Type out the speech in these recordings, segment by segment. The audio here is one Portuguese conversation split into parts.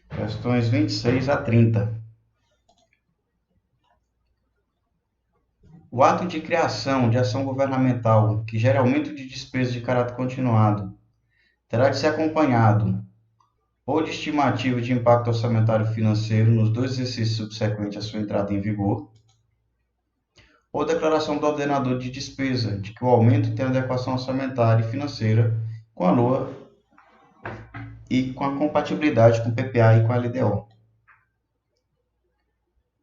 Questões 26 a 30. O ato de criação de ação governamental, que gera aumento de despesas de caráter continuado, terá de ser acompanhado ou de estimativa de impacto orçamentário financeiro nos 2 exercícios subsequentes à sua entrada em vigor, ou declaração do ordenador de despesa de que o aumento tem adequação orçamentária e financeira com a LOA e com a compatibilidade com o PPA e com a LDO.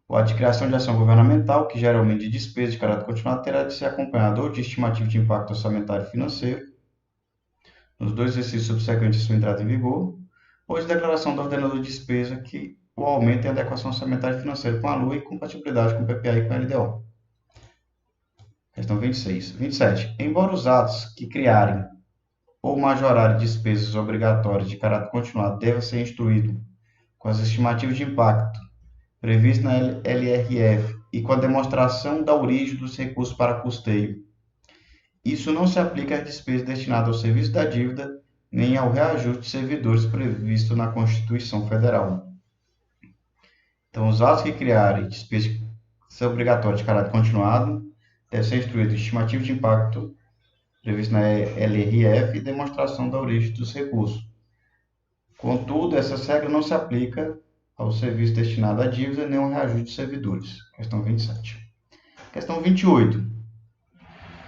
O ato de criação de ação governamental, que gera aumento de despesas de caráter continuado, terá de ser acompanhado ou de estimativa de impacto orçamentário e financeiro nos 2 exercícios subsequentes à sua entrada em vigor, ou de declaração do ordenador de despesa que o aumento tem adequação orçamentária e financeira com a LUA e compatibilidade com o PPA e com a LDO. Questão 26. 27. Embora os atos que criarem ou majorarem despesas obrigatórias de caráter continuado devem ser instruídos com as estimativas de impacto previstas na LRF e com a demonstração da origem dos recursos para custeio, isso não se aplica às despesas destinadas ao serviço da dívida nem ao reajuste de servidores previsto na Constituição Federal. Então, os atos que criarem despesas obrigatórias de caráter continuado devem ser instruídos em estimativa de impacto previsto na LRF e demonstração da origem dos recursos. Contudo, essa regra não se aplica ao serviço destinado à dívida nem ao reajuste de servidores. Questão 27. Questão 28.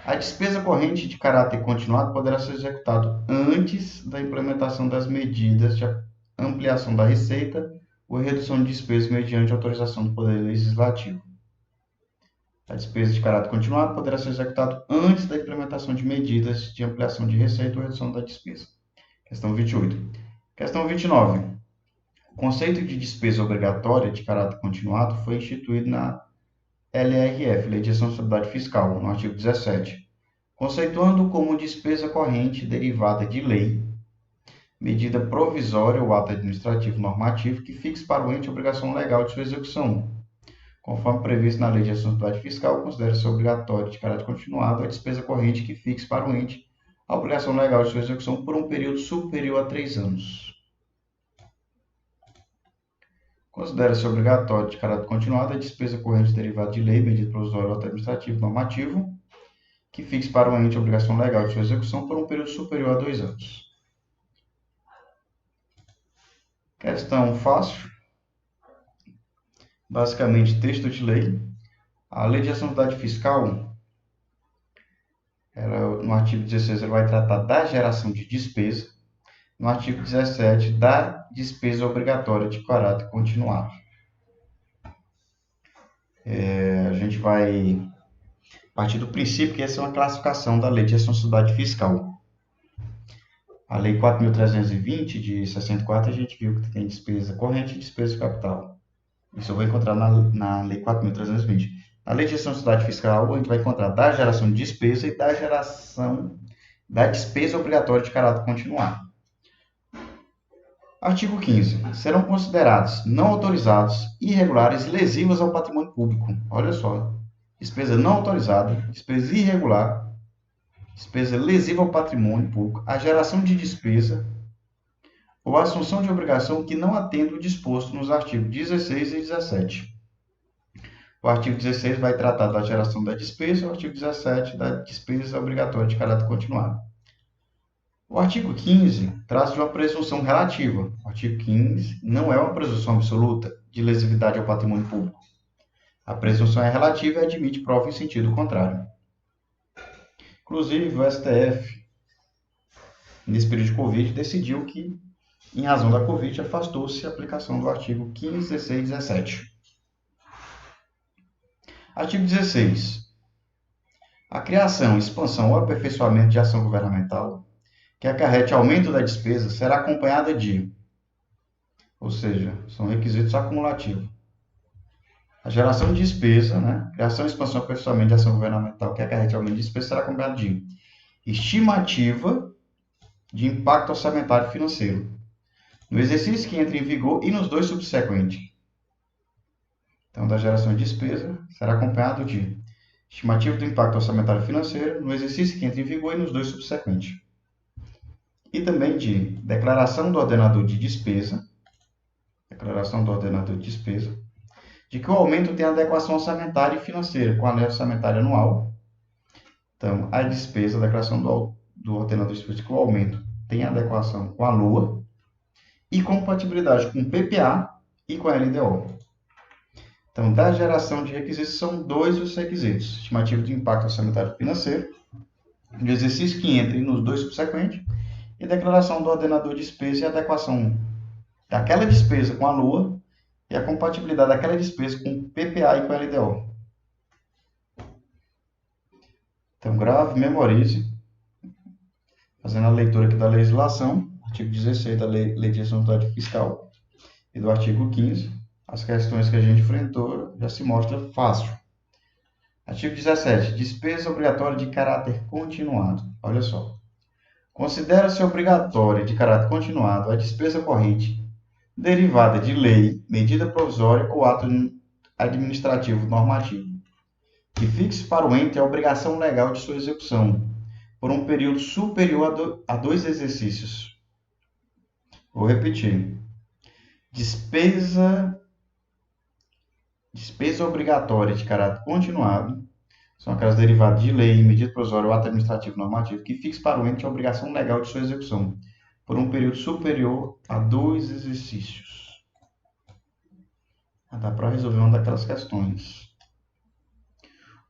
A despesa corrente de caráter continuado poderá ser executada antes da implementação das medidas de ampliação da receita ou redução de despesas mediante autorização do Poder Legislativo. A despesa de caráter continuado poderá ser executada antes da implementação de medidas de ampliação de receita ou redução da despesa. Questão 28. Questão 29. O conceito de despesa obrigatória de caráter continuado foi instituído na LRF, Lei de Responsabilidade Fiscal, no artigo 17, conceituando como despesa corrente derivada de lei, medida provisória ou ato administrativo normativo que fixe para o ente a obrigação legal de sua execução. Conforme previsto na Lei de Responsabilidade Fiscal, considera-se obrigatório de caráter continuado a despesa corrente que fixe para o ente a obrigação legal de sua execução por um período superior a 3 anos. Considera-se obrigatório de caráter continuado a despesa corrente derivada de lei, medida provisória ou ato administrativo normativo que fixe para o ente a obrigação legal de sua execução por um período superior a 2 anos. Questão fácil. Basicamente, texto de lei. A Lei de Responsabilidade Fiscal, no artigo 16, ela vai tratar da geração de despesa. No artigo 17, da despesa obrigatória de caráter continuado. A gente vai partir do princípio que essa é uma classificação da Lei de Responsabilidade Fiscal. A Lei 4.320, de 64, a gente viu que tem despesa corrente e despesa de capital. Isso eu vou encontrar na Lei 4.320. Na Lei de Responsabilidade Fiscal, a gente vai encontrar da geração de despesa e da geração da despesa obrigatória de caráter continuado. Artigo 15. Serão considerados não autorizados, irregulares e lesivas ao patrimônio público. Olha só. Despesa não autorizada, despesa irregular, despesa lesiva ao patrimônio público, a geração de despesa ou a assunção de obrigação que não atenda o disposto nos artigos 16 e 17. O artigo 16 vai tratar da geração da despesa, o artigo 17 da despesa obrigatória de caráter continuado. O artigo 15 trata de uma presunção relativa. O artigo 15 não é uma presunção absoluta de lesividade ao patrimônio público. A presunção é relativa e admite prova em sentido contrário. Inclusive, o STF, nesse período de Covid, decidiu que, em razão da Covid, afastou-se a aplicação do artigo 15, 16 e 17. Artigo 16. A criação, expansão ou aperfeiçoamento de ação governamental que acarrete aumento da despesa será acompanhada de, ou seja, são requisitos acumulativos. A geração de despesa, criação, expansão, aperfeiçoamento de ação governamental que acarrete aumento de despesa será acompanhada de estimativa de impacto orçamentário financeiro no exercício que entra em vigor e nos 2 subsequentes. Então, da geração de despesa será acompanhado de estimativa do impacto orçamentário financeiro no exercício que entra em vigor e nos 2 subsequentes. E também de declaração do ordenador de despesa declaração do ordenador de despesa, de que o aumento tem adequação orçamentária e financeira com a lei orçamentária anual. Então, a despesa, a declaração do ordenador de despesa, de que o aumento tem adequação com a LOA e compatibilidade com o PPA e com a LDO. Então, da geração de requisitos, são dois os requisitos: estimativa de impacto orçamentário financeiro, do exercício que entre nos dois subsequentes, e declaração do ordenador de despesa e adequação daquela despesa com a LOA e a compatibilidade daquela despesa com o PPA e com a LDO. Então, grave, memorize, fazendo a leitura aqui da legislação, artigo 16 da Lei de Responsabilidade Fiscal e do artigo 15, as questões que a gente enfrentou já se mostra fácil. Artigo 17. Despesa obrigatória de caráter continuado. Olha só. Considera-se obrigatória de caráter continuado a despesa corrente derivada de lei, medida provisória ou ato administrativo normativo, que fixe para o ente a obrigação legal de sua execução, por um período superior a 2 exercícios. Vou repetir. Despesa obrigatória de caráter continuado são aquelas derivadas de lei, medida provisória ou ato administrativo normativo que fixe para o ente a obrigação legal de sua execução, por um período superior a 2 exercícios. Dá para resolver uma daquelas questões.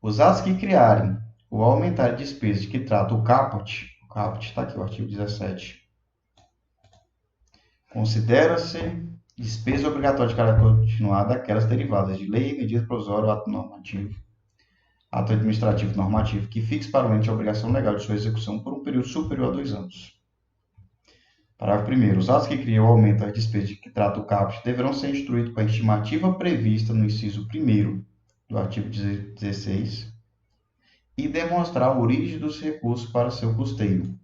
Os atos que criarem ou aumentarem despesas de que trata o caput está aqui, o artigo 17. Considera-se despesa obrigatória de caráter continuado aquelas derivadas de lei, medida provisória ou ato administrativo normativo que fixe para o ente a obrigação legal de sua execução por um período superior a 2 anos. Parágrafo 1º. Os atos que criam ou aumentam as despesas de que trata o caput deverão ser instruídos com a estimativa prevista no inciso 1º do artigo 16 e demonstrar a origem dos recursos para seu custeio.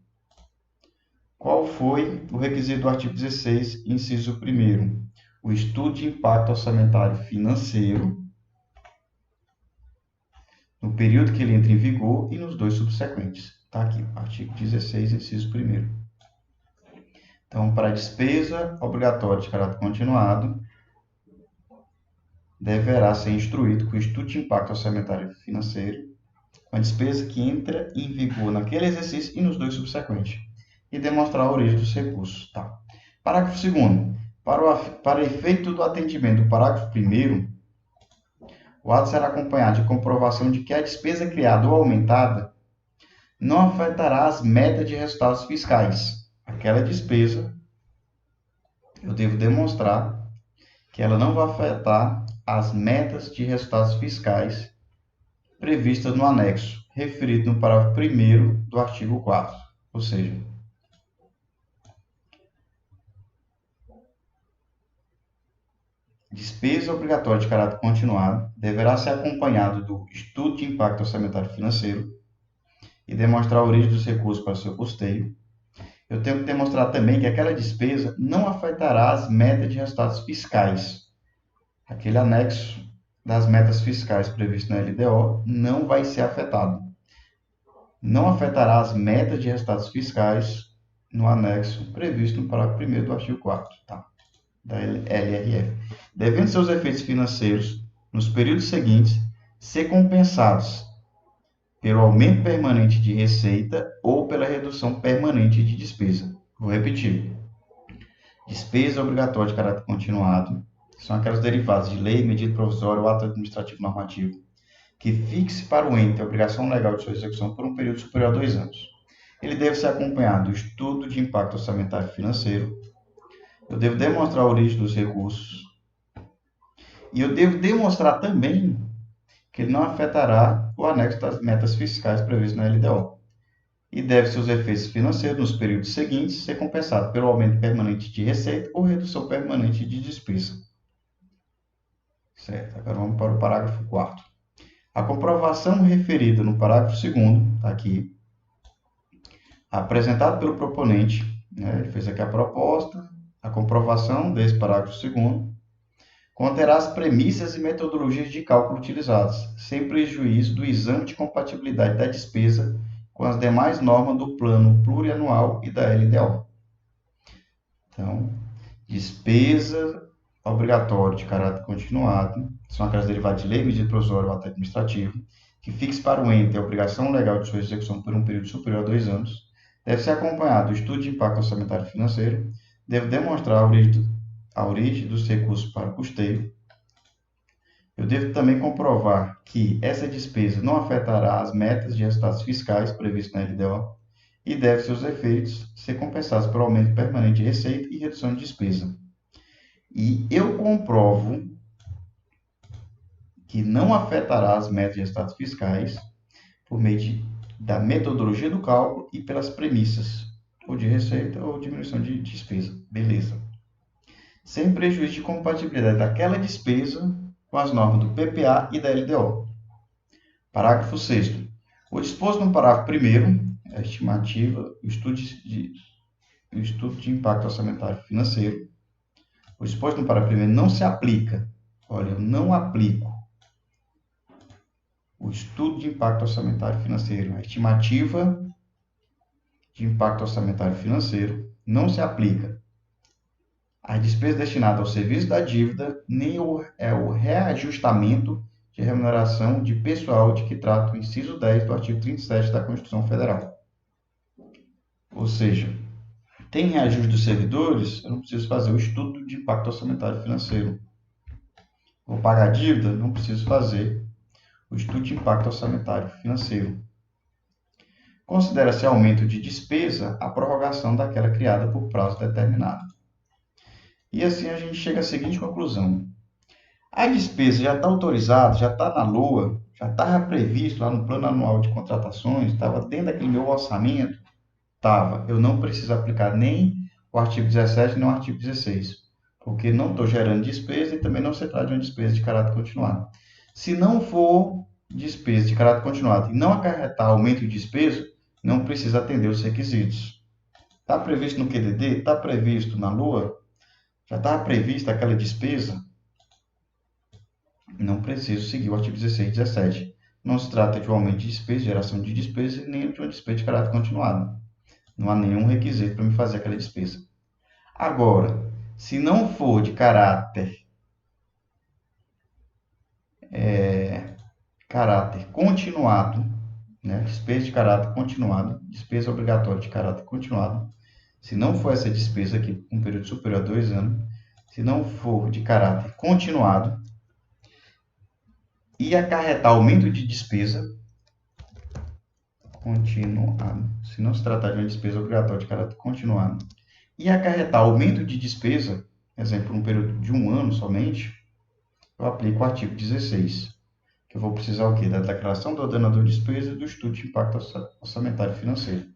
Qual foi o requisito do artigo 16, inciso 1º? O estudo de impacto orçamentário financeiro no período que ele entra em vigor e nos dois subsequentes. Está aqui, artigo 16, inciso 1º. Então, para a despesa obrigatória de caráter continuado, deverá ser instruído com o estudo de impacto orçamentário financeiro, com a despesa que entra em vigor naquele exercício e nos dois subsequentes, e demonstrar a origem dos recursos. Tá. Parágrafo 2º. Para efeito do atendimento do parágrafo 1º, o ato será acompanhado de comprovação de que a despesa criada ou aumentada não afetará as metas de resultados fiscais. Aquela despesa, eu devo demonstrar que ela não vai afetar as metas de resultados fiscais previstas no anexo, referido no parágrafo 1º do artigo 4º. Ou seja, despesa obrigatória de caráter continuado deverá ser acompanhado do estudo de impacto orçamentário financeiro e demonstrar a origem dos recursos para seu custeio. Eu tenho que demonstrar também que aquela despesa não afetará as metas de resultados fiscais. Aquele anexo das metas fiscais previsto na LDO não vai ser afetado. Não afetará as metas de resultados fiscais no anexo previsto no parágrafo 1º do artigo 4º, tá? Da LRF. Devendo seus efeitos financeiros, nos períodos seguintes, ser compensados pelo aumento permanente de receita ou pela redução permanente de despesa. Vou repetir. Despesa obrigatória de caráter continuado são aquelas derivadas de lei, medida provisória ou ato administrativo normativo que fixe para o ente a obrigação legal de sua execução por um período superior a 2 anos. Ele deve ser acompanhado do estudo de impacto orçamentário financeiro. Eu devo demonstrar a origem dos recursos. E eu devo demonstrar também que ele não afetará o anexo das metas fiscais previstas na LDO. E deve seus efeitos financeiros nos períodos seguintes ser compensado pelo aumento permanente de receita ou redução permanente de despesa. Certo, agora vamos para o parágrafo 4º. A comprovação referida no parágrafo 2º, está aqui, apresentado pelo proponente, ele fez aqui a proposta, a comprovação desse parágrafo 2º, conterá as premissas e metodologias de cálculo utilizadas, sem prejuízo do exame de compatibilidade da despesa com as demais normas do plano plurianual e da LDO. Então, despesa obrigatório de caráter continuado, são aquelas derivadas de lei, medida provisória ou ato administrativo, que fixe para o ente a obrigação legal de sua execução por um período superior a 2 anos, deve ser acompanhado do estudo de impacto orçamentário e financeiro, deve demonstrar a origem dos recursos para o custeio. Eu devo também comprovar que essa despesa não afetará as metas de resultados fiscais previstas na LDO e deve seus efeitos ser compensados por aumento permanente de receita e redução de despesa. E eu comprovo que não afetará as metas de resultados fiscais por meio da metodologia do cálculo e pelas premissas, ou de receita ou diminuição de despesa. Beleza. Sem prejuízo de compatibilidade daquela despesa com as normas do PPA e da LDO. Parágrafo 6º. O disposto no parágrafo 1º, a estimativa, o estudo de impacto orçamentário e financeiro. O disposto no parágrafo 1º não se aplica. Olha, eu não aplico o estudo de impacto orçamentário e financeiro, a estimativa de impacto orçamentário e financeiro não se aplica às despesas destinadas ao serviço da dívida, nem o reajustamento de remuneração de pessoal de que trata o inciso 10 do artigo 37 da Constituição Federal. Ou seja, tem reajuste dos servidores, eu não preciso fazer o estudo de impacto orçamentário e financeiro. Vou pagar dívida, não preciso fazer o estudo de impacto orçamentário e financeiro. Considera-se aumento de despesa a prorrogação daquela criada por prazo determinado. E assim a gente chega à seguinte conclusão. A despesa já está autorizada, já está na LOA, já estava previsto lá no plano anual de contratações, estava dentro daquele meu orçamento, estava. Eu não preciso aplicar nem o artigo 17 nem o artigo 16, porque não estou gerando despesa e também não se trata de uma despesa de caráter continuado. Se não for despesa de caráter continuado e não acarretar aumento de despesa, não precisa atender os requisitos. Está previsto no QDD? Está previsto na LOA? Já estava prevista aquela despesa? Não preciso seguir o artigo 16 e 17. Não se trata de um aumento de despesa, geração de despesa, nem de uma despesa de caráter continuado. Não há nenhum requisito para me fazer aquela despesa. Agora, se não for de caráter continuado, né? Despesa de caráter continuado, despesa obrigatória de caráter continuado, se não for essa despesa aqui, com um período superior a 2 anos, se não for de caráter continuado e acarretar aumento de despesa continuado, se não se tratar de uma despesa obrigatória de caráter continuado e acarretar aumento de despesa, exemplo, um período de 1 ano somente, eu aplico o artigo 16, que eu vou precisar o quê? Da declaração do ordenador de despesa e do estudo de impacto orçamentário e financeiro.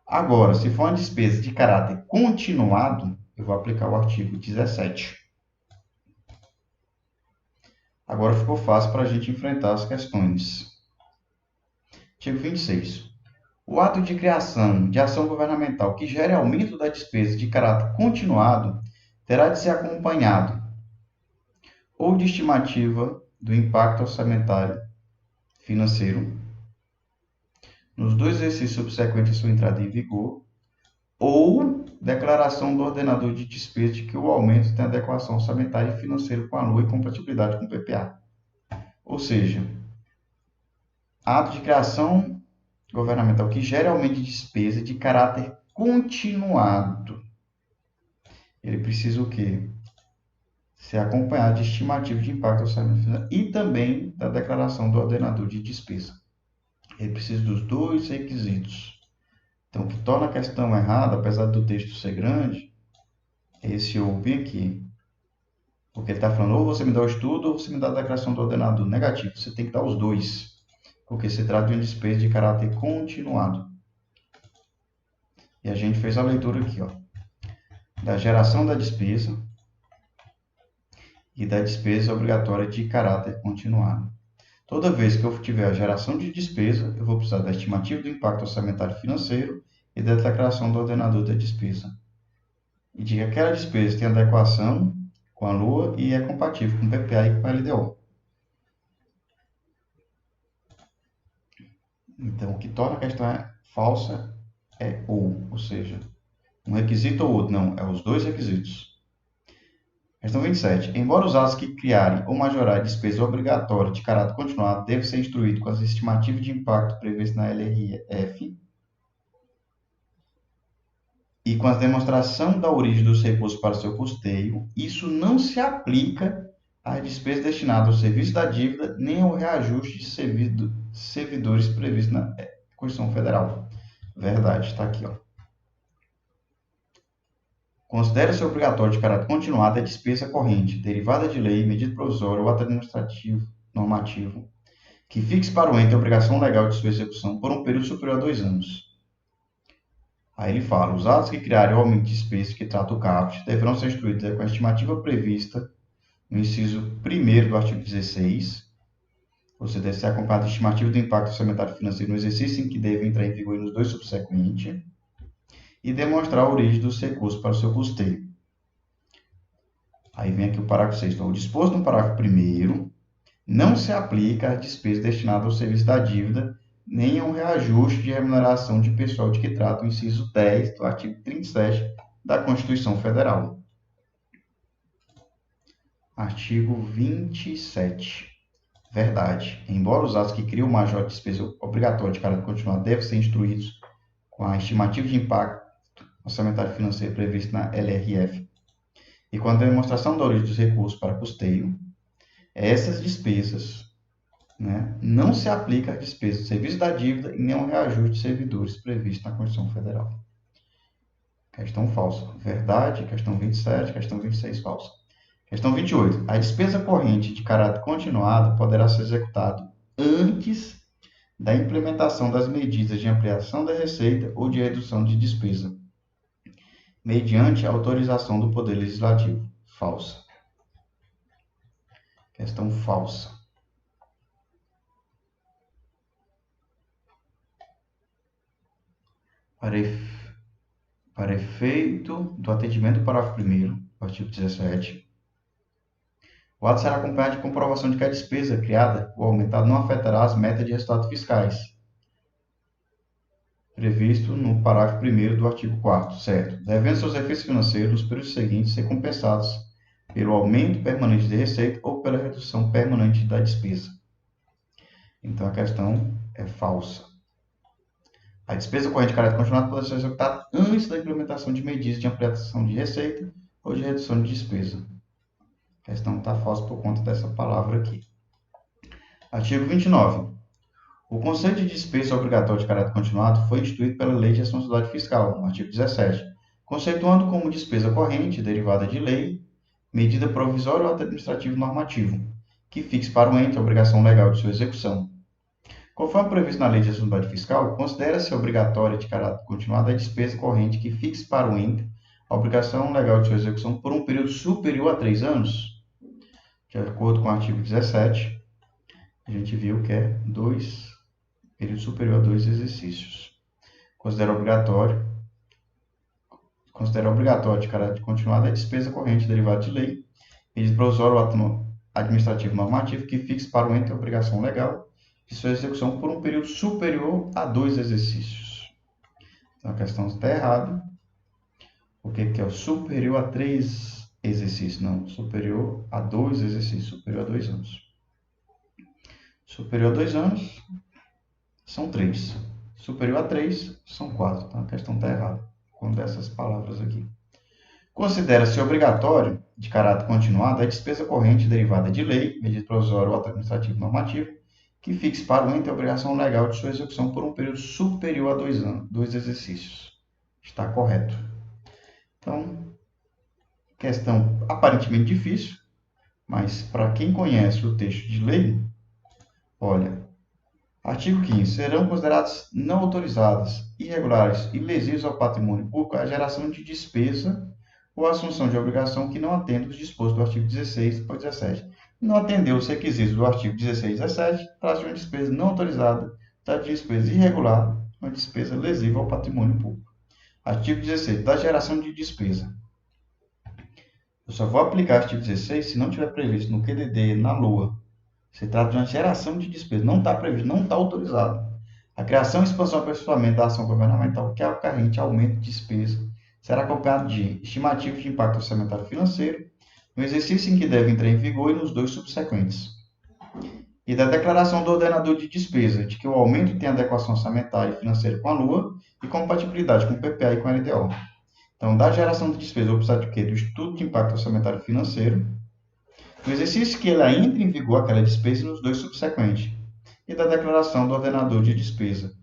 Agora, se for uma despesa de caráter continuado, eu vou aplicar o artigo 17. Agora ficou fácil para a gente enfrentar as questões. Artigo 26. O ato de criação de ação governamental que gere aumento da despesa de caráter continuado terá de ser acompanhado ou de estimativa do impacto orçamentário financeiro nos 2 exercícios subsequentes à sua entrada em vigor, ou declaração do ordenador de despesa de que o aumento tem adequação orçamentária e financeira com a LOA e compatibilidade com o PPA. Ou seja, ato de criação governamental que gere aumento de despesa de caráter continuado. Ele precisa o quê? Ser acompanhado de estimativa de impacto orçamentário e também da declaração do ordenador de despesa. Ele precisa dos 2 requisitos. Então, o que torna a questão errada, apesar do texto ser grande, é esse ou bem aqui. Porque ele está falando, ou você me dá o estudo, ou você me dá a declaração do ordenador. Negativo, você tem que dar os 2. Porque se trata de uma despesa de caráter continuado. E a gente fez a leitura aqui, ó, da geração da despesa e da despesa obrigatória de caráter continuado. Toda vez que eu tiver a geração de despesa, eu vou precisar da estimativa do impacto orçamentário financeiro e da declaração do ordenador da despesa. E de que aquela despesa tem adequação com a LOA e é compatível com o PPA e com a LDO. Então, o que torna a questão falsa é ou seja, um requisito ou outro. Não, é os 2 requisitos. Questão 27. Embora os atos que criarem ou majorarem despesa obrigatória de caráter continuado devem ser instruídos com as estimativas de impacto previstas na LRF e com a demonstração da origem dos recursos para seu custeio, isso não se aplica às despesas destinadas ao serviço da dívida nem ao reajuste de servidores previsto na Constituição Federal. Verdade, está aqui, ó. Considera-se obrigatório de caráter continuado a despesa corrente, derivada de lei, medida provisória ou ato administrativo normativo, que fixe para o ente a obrigação legal de sua execução por um período superior a 2 anos. Aí ele fala, os atos que criarem o aumento de despesa que trata o CAPT deverão ser instruídos com a estimativa prevista no inciso 1º do artigo 16, ou seja, deve ser acompanhada de estimativa do impacto orçamentário financeiro no exercício em que deve entrar em vigor nos 2 subsequentes, e demonstrar a origem dos recursos para o seu custeio. Aí vem aqui o parágrafo 6. Então, o disposto no parágrafo 1º não se aplica às despesas destinadas ao serviço da dívida, nem a um reajuste de remuneração de pessoal de que trata o inciso 10 do artigo 37 da Constituição Federal. Artigo 27. Verdade. Embora os atos que criam o major de despesa obrigatória de caráter continuado devem ser instruídos com a estimativa de impacto orçamentário financeiro previsto na LRF e com a demonstração da origem dos recursos para custeio, essas despesas, não se aplicam às despesas do serviço da dívida e nem ao reajuste de servidores previsto na Constituição Federal. Questão falsa. Verdade. Questão 27. Questão 26, falsa. Questão 28. A despesa corrente de caráter continuado poderá ser executada antes da implementação das medidas de ampliação da receita ou de redução de despesa, mediante a autorização do Poder Legislativo. Falsa. Questão falsa. Para efeito do atendimento do parágrafo 1º, do artigo 17, o ato será acompanhado de comprovação de que a despesa criada ou aumentada não afetará as metas de resultados fiscais, previsto no parágrafo 1º do artigo 4º, certo? Devendo seus efeitos financeiros nos períodos seguintes ser compensados pelo aumento permanente de receita ou pela redução permanente da despesa. Então, a questão é falsa. A despesa corrente de caráter continuado pode ser executada antes da implementação de medidas de ampliação de receita ou de redução de despesa. A questão está falsa por conta dessa palavra aqui. Artigo 29. O conceito de despesa obrigatória de caráter continuado foi instituído pela Lei de Responsabilidade Fiscal, no artigo 17, conceituando como despesa corrente, derivada de lei, medida provisória ou ato administrativo normativo, que fixe para o ente a obrigação legal de sua execução. Conforme previsto na Lei de Responsabilidade Fiscal, considera-se obrigatória de caráter continuado a despesa corrente que fixe para o ente a obrigação legal de sua execução por um período superior a 3 anos. De acordo com o artigo 17, a gente viu que é período superior a 2 exercícios. Considera obrigatório de caráter continuado a despesa corrente derivada de lei, medida provisória ou ato administrativo normativo que fixe para o ente a obrigação legal de sua execução por um período superior a 2 exercícios. Então, a questão está errada. O que é o superior a 3 exercícios? Não, superior a 2 exercícios, superior a 2 anos. Superior a 2 anos são 3. Superior a 3 são 4. Então, a questão está errada com dessas palavras aqui. Considera-se obrigatório, de caráter continuado, a despesa corrente derivada de lei, medida provisória ou ato administrativo normativo, que fixe para o ente a obrigação legal de sua execução por um período superior a 2 anos, 2 exercícios. Está correto. Então, questão aparentemente difícil, mas para quem conhece o texto de lei, olha, artigo 15. Serão consideradas não autorizadas, irregulares e lesivas ao patrimônio público a geração de despesa ou a assunção de obrigação que não atenda os dispostos do artigo 16 ou 17. Não atendeu os requisitos do artigo 16 e 17, trata-se de uma despesa não autorizada, trata de despesa irregular, uma despesa lesiva ao patrimônio público. Artigo 16. Da geração de despesa. Eu só vou aplicar o artigo 16 se não tiver previsto no QDD, na LOA. Se trata de uma geração de despesa. Não está previsto, não está autorizado. A criação, expansão e aperfeiçoamento da ação governamental que acarrete aumento de despesa será acompanhado de estimativa de impacto orçamentário financeiro, no exercício em que deve entrar em vigor e nos dois subsequentes. E da declaração do ordenador de despesa, de que o aumento tem adequação orçamentária e financeira com a Lua e compatibilidade com o PPA e com a LDO. Então, da geração de despesa, eu vou precisar de quê? Do estudo de impacto orçamentário e financeiro, no exercício que ela entre em vigor aquela despesa e nos dois subsequentes, e da declaração do ordenador de despesa,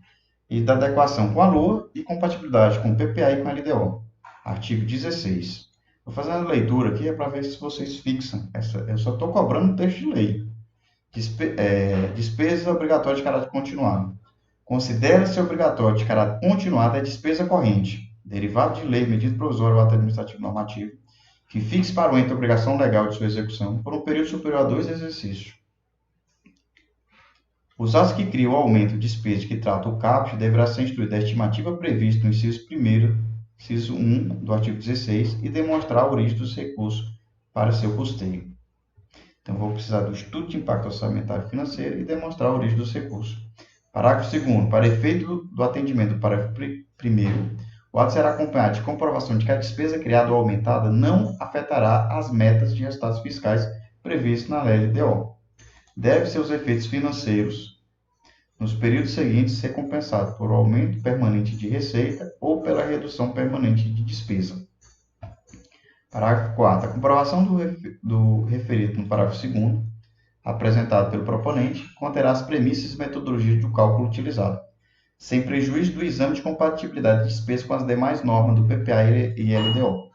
e da adequação com a Lua e compatibilidade com o PPA e com a LDO. Artigo 16. Vou fazer uma leitura aqui para ver se vocês fixam. Eu só estou cobrando o texto de lei. Despesa obrigatória de caráter continuado. Considera-se obrigatório de caráter continuado a despesa corrente, derivado de lei, medida provisória ou ato administrativo normativo, que fixe para o ente a obrigação legal de sua execução por um período superior a 2 exercícios. Os atos que criam o aumento de despesa que trata o caput deverá ser instruída a estimativa prevista no inciso 1º, inciso 1 do artigo 16 e demonstrar a origem dos recursos para seu custeio. Então, vou precisar do estudo de impacto orçamentário e financeiro e demonstrar a origem dos recursos. Parágrafo 2º. Para efeito do atendimento do parágrafo 1º, o ato será acompanhado de comprovação de que a despesa criada ou aumentada não afetará as metas de resultados fiscais previstas na LDO. Deve seus efeitos financeiros nos períodos seguintes ser compensado por aumento permanente de receita ou pela redução permanente de despesa. Parágrafo 4º. A comprovação do referido no parágrafo 2º, apresentado pelo proponente, conterá as premissas e metodologias do cálculo utilizado, sem prejuízo do exame de compatibilidade de despesa com as demais normas do PPA e LDO.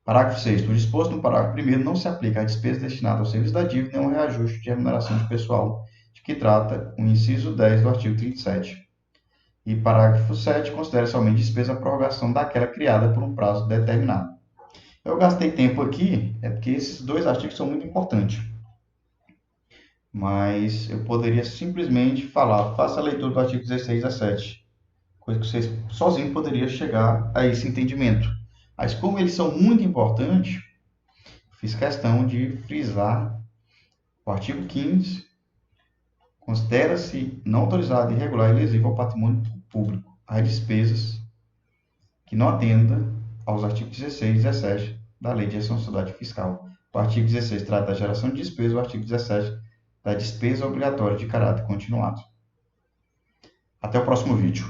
Parágrafo 6º. O disposto no parágrafo 1º não se aplica à despesa destinada ao serviço da dívida nem ao reajuste de remuneração de pessoal, de que trata o inciso 10 do artigo 37. E parágrafo 7º. Considera-se somente despesa a prorrogação daquela criada por um prazo determinado. Eu gastei tempo aqui, porque esses dois artigos são muito importantes. Mas eu poderia simplesmente falar, faça a leitura do artigo 16 a 7. Coisa que vocês sozinhos poderiam chegar a esse entendimento. Mas como eles são muito importantes, fiz questão de frisar o artigo 15. Considera-se não autorizado, irregular e lesivo ao patrimônio público as despesas que não atendam aos artigos 16 e 17 da Lei de Responsabilidade Fiscal. O artigo 16 trata da geração de despesa, o artigo 17 da despesa obrigatória de caráter continuado. Até o próximo vídeo.